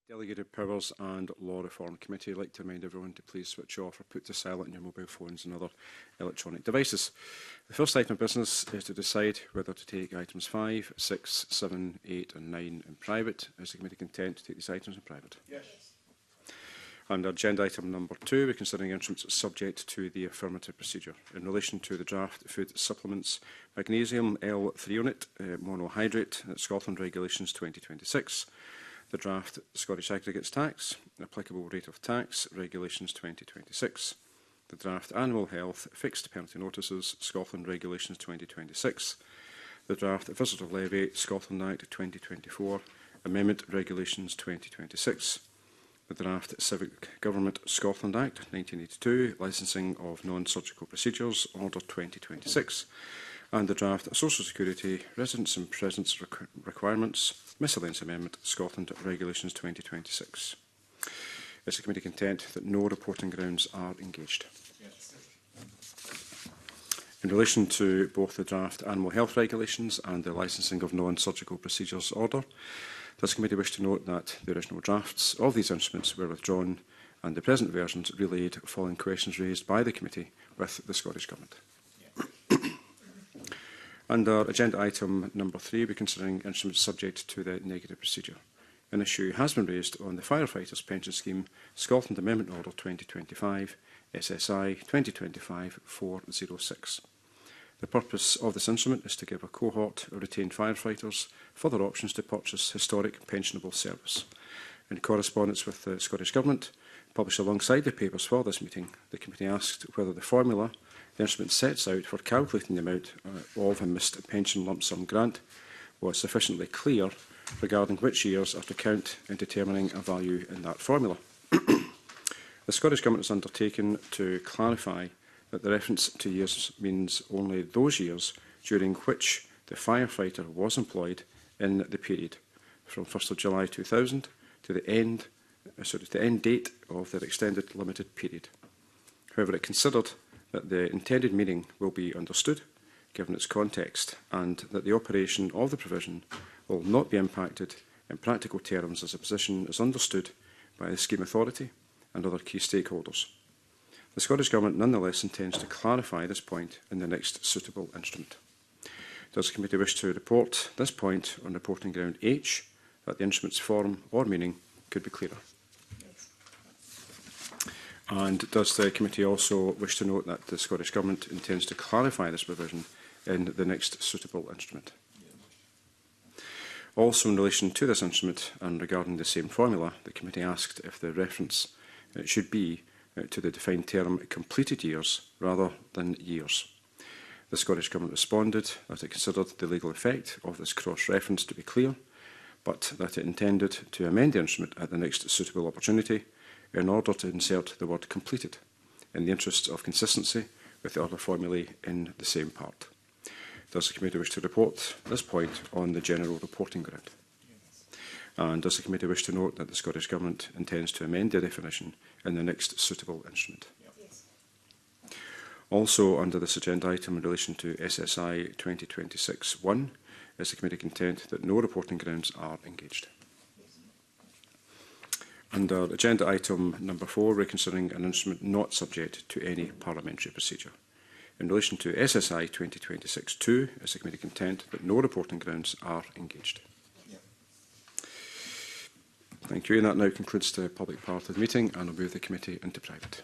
Delegated Powers and Law Reform Committee. I'd like to remind everyone to please switch off or put to silent on your mobile phones and other electronic devices. The first item of business is to decide whether to take items 5, 6, 7, 8 and 9 in private. Is the committee content to take these items in private? Yes. Under agenda item number 2, we're considering instruments subject to the affirmative procedure. In relation to the draft food supplements, magnesium L-threonate monohydrate, Scotland Regulations 2026, the draft Scottish Aggregates Tax, applicable rate of tax, Regulations 2026, the draft Animal Health Fixed Penalty Notices, Scotland Regulations 2026, the draft Visitor Levy, Scotland Act 2024, Amendment Regulations 2026, the draft Civic Government Scotland Act 1982, Licensing of Non-Surgical Procedures, Order 2026, and the draft Social Security Residence and Presence Requirements, Miscellaneous Amendment, Scotland Regulations 2026. Is the committee content that no reporting grounds are engaged? Yes. In relation to both the draft Animal Health Regulations and the Licensing of Non-Surgical Procedures Order, does the committee wish to note that the original drafts of these instruments were withdrawn and the present versions relayed following questions raised by the committee with the Scottish Government? Under agenda item number 3, we're considering instruments subject to the negative procedure. An issue has been raised on the Firefighters Pension Scheme, Scotland Amendment Order 2025, SSI 2025-406. The purpose of this instrument is to give a cohort of retained firefighters further options to purchase historic pensionable service. In correspondence with the Scottish Government, published alongside the papers for this meeting, the committee asked whether the formula the instrument sets out for calculating the amount of a missed pension lump sum grant was sufficiently clear regarding which years are to count in determining a value in that formula. The Scottish Government has undertaken to clarify that the reference to years means only those years during which the firefighter was employed in the period from 1st of July 2000 to the end date of their extended limited period. However, it considered that the intended meaning will be understood, given its context, and that the operation of the provision will not be impacted in practical terms as the position is understood by the Scheme Authority and other key stakeholders. The Scottish Government nonetheless intends to clarify this point in the next suitable instrument. Does the committee wish to report this point on reporting ground H, that the instrument's form or meaning could be clearer? And does the committee also wish to note that the Scottish Government intends to clarify this provision in the next suitable instrument? Also in relation to this instrument and regarding the same formula, the committee asked if the reference should be to the defined term completed years rather than years. The Scottish Government responded that it considered the legal effect of this cross-reference to be clear, but that it intended to amend the instrument at the next suitable opportunity in order to insert the word completed in the interests of consistency with the other formulae in the same part. Does the committee wish to report this point on the general reporting ground? And does the committee wish to note that the Scottish Government intends to amend the definition in the next suitable instrument? Yes. Also under this agenda item in relation to SSI 2026-1, is the committee content that no reporting grounds are engaged? Under agenda item number 4, we're considering an instrument not subject to any parliamentary procedure. In relation to SSI 2026-2, is the committee content that no reporting grounds are engaged? Thank you, and that now concludes the public part of the meeting, and I'll move the committee into private.